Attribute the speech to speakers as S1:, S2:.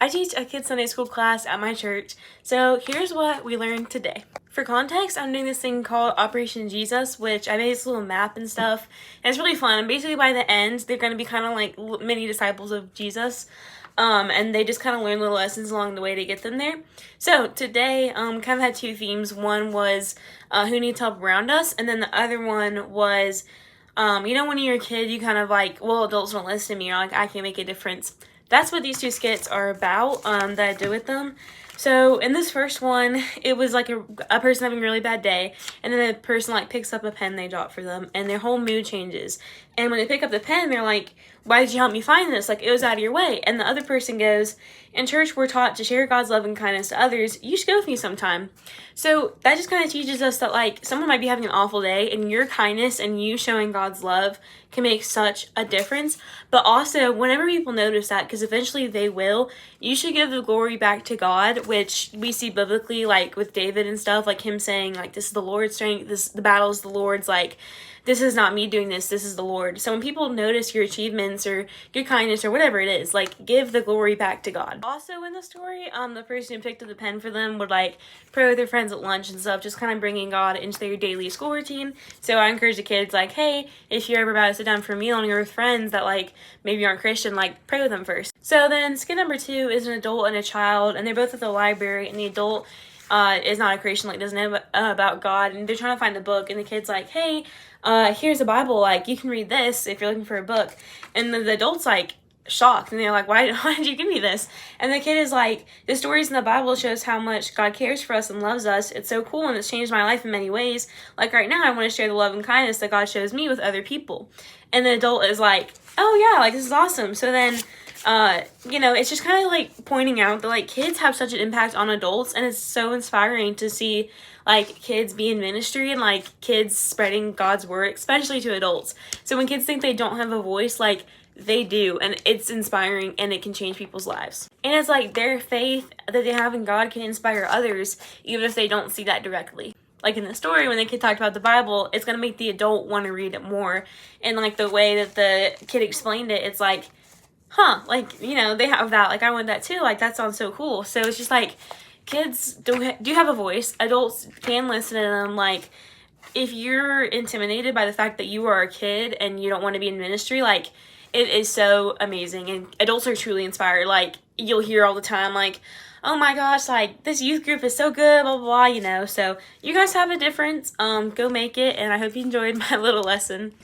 S1: I teach a kids Sunday school class at my church, so here's what we learned today. For context, I'm doing this thing called Operation Jesus, which I made this little map and stuff, and it's really fun. And basically by the end, they're going to be kind of like mini disciples of Jesus, and they just kind of learn little lessons along the way to get them there. So today, kind of had two themes. One was who needs help around us, and then the other one was, when you're a kid, you kind of like, well, adults don't listen to me, or like, I can't make a difference. That's what these two skits are about, that I do with them. So in this first one, it was like a person having a really bad day, and then the person like picks up a pen they dropped for them, and their whole mood changes. And when they pick up the pen, they're like, why did you help me find this? Like, it was out of your way. And the other person goes, in church, we're taught to share God's love and kindness to others. You should go with me sometime. So that just kind of teaches us that, like, someone might be having an awful day, and your kindness and you showing God's love can make such a difference. But also, whenever people notice that, because eventually they will, you should give the glory back to God, which we see biblically, like with David and stuff, like him saying, like, this is the Lord's strength, the battle is the Lord's, like, this is not me doing this is the Lord. So when people notice your achievements or your kindness or whatever it is, like, give the glory back to God. Also in the story, the person who picked up the pen for them would like pray with their friends at lunch and stuff, just kind of bringing God into their daily school routine. So I encourage the kids, like, hey, if you're ever about to sit down for a meal and you're with friends that like maybe aren't Christian, like, pray with them first. So then skit number 2 is an adult and a child, and they're both at the library, and the adult is not a Christian, like, doesn't know about God, and they're trying to find the book, and the kid's like, hey, here's a Bible, like, you can read this if you're looking for a book. And the adult's like shocked, and they're like, why did you give me this? And the kid is like, the stories in the Bible shows how much God cares for us and loves us. It's so cool, and it's changed my life in many ways. Like, right now I want to share the love and kindness that God shows me with other people. And the adult is like, oh yeah, like, this is awesome. So then it's just kind of like pointing out that, like, kids have such an impact on adults, and it's so inspiring to see, like, kids be in ministry and, like, kids spreading God's word, especially to adults. So when kids think they don't have a voice, like, they do, and it's inspiring, and it can change people's lives. And it's like their faith that they have in God can inspire others, even if they don't see that directly. Like in the story, when the kid talked about the Bible, it's going to make the adult want to read it more. And, like, the way that the kid explained it, it's like, huh, like, they have that, like, I want that too, like, that sounds so cool. So it's just like, kids do have a voice, adults can listen to them. Like, if you're intimidated by the fact that you are a kid and you don't want to be in ministry, like, it is so amazing, and adults are truly inspired. Like, you'll hear all the time, like, oh my gosh, like, this youth group is so good, blah, blah, blah, so you guys have a difference, go make it, and I hope you enjoyed my little lesson.